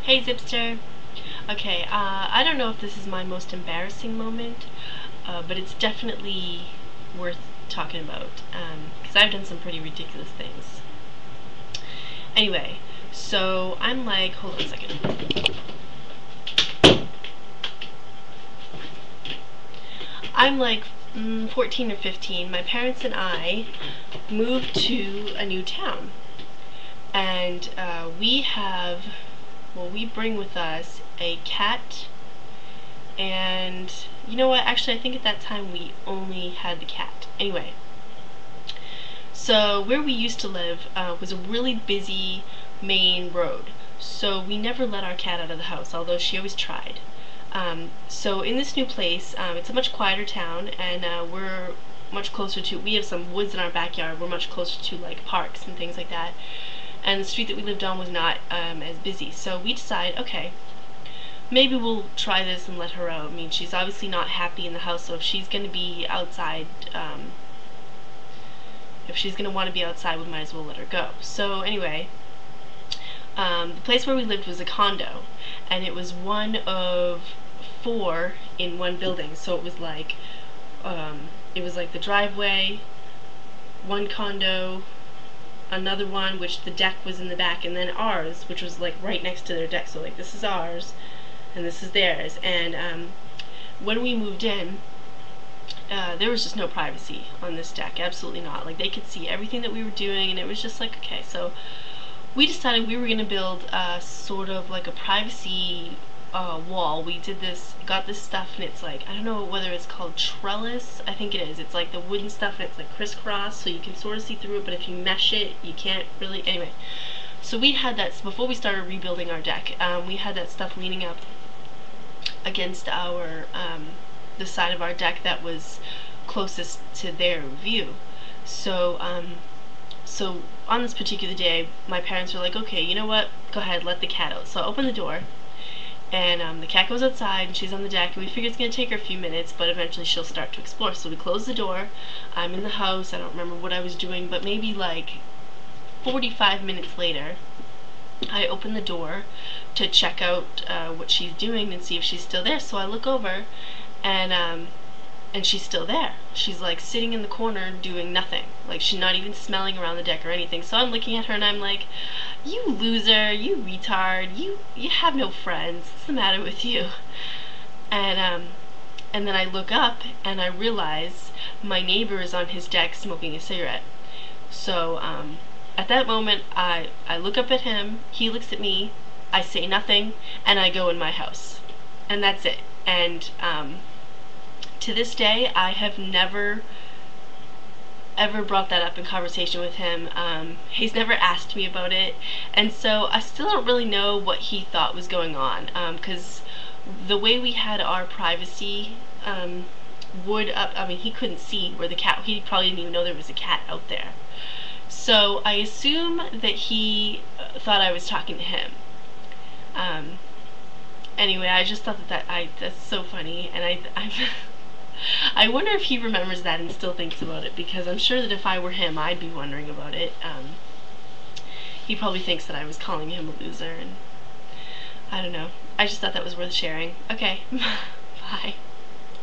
Hey Zipster. Okay, I don't know if this is my most embarrassing moment, but it's definitely worth talking about, because I've done some pretty ridiculous things. Anyway, so I'm like, hold on a second. I'm like 14 or 15. My parents and I moved to a new town, and we bring with us a cat, and you know what, actually I think at that time we only had the cat. Anyway, so where we used to live was a really busy main road, so we never let our cat out of the house, although she always tried. So in this new place, it's a much quieter town, and we're much closer to, we have some woods in our backyard, we're much closer to like parks and things like that, and the street that we lived on was not as busy. So we decided, okay, maybe we'll try this and let her out. I mean, she's obviously not happy in the house, so if she's going to be outside, if she's going to want to be outside, we might as well let her go. So anyway, the place where we lived was a condo, and it was one of 4 in one building. So it was like the driveway, one condo, another one which the deck was in the back, and then ours, which was like right next to their deck. So like this is ours and this is theirs. And when we moved in, there was just no privacy on this deck, absolutely not. Like they could see everything that we were doing, and it was just like, okay, so we decided we were going to build sort of like a privacy wall. We got this stuff, and it's like, I don't know whether it's called trellis, I think it is. It's like the wooden stuff, and it's like crisscross, so you can sort of see through it, but if you mesh it, you can't really. Anyway, so we had that before we started rebuilding our deck. We had that stuff leaning up against our the side of our deck that was closest to their view. So so on this particular day, my parents were like, okay, you know what, go ahead, let the cat out. So I opened the door, and the cat goes outside, and she's on the deck, and we figure it's going to take her a few minutes, but eventually she'll start to explore. So we close the door. I'm in the house. I don't remember what I was doing, but maybe like 45 minutes later, I open the door to check out what she's doing and see if she's still there. So I look over, and she's still there. She's like sitting in the corner doing nothing. Like she's not even smelling around the deck or anything. So I'm looking at her and I'm like, you loser, you retard, you have no friends. What's the matter with you? And then I look up and I realize my neighbor is on his deck smoking a cigarette. So at that moment I look up at him, he looks at me, I say nothing, and I go in my house. And that's it. And to this day, I have never ever brought that up in conversation with him. He's never asked me about it, and so I still don't really know what he thought was going on, because the way we had our privacy would up, I mean, he couldn't see where the cat, he probably didn't even know there was a cat out there. So I assume that he thought I was talking to him. Anyway, I just thought that's so funny, and I wonder if he remembers that and still thinks about it, because I'm sure that if I were him, I'd be wondering about it. He probably thinks that I was calling him a loser, and I don't know. I just thought that was worth sharing. Okay, bye.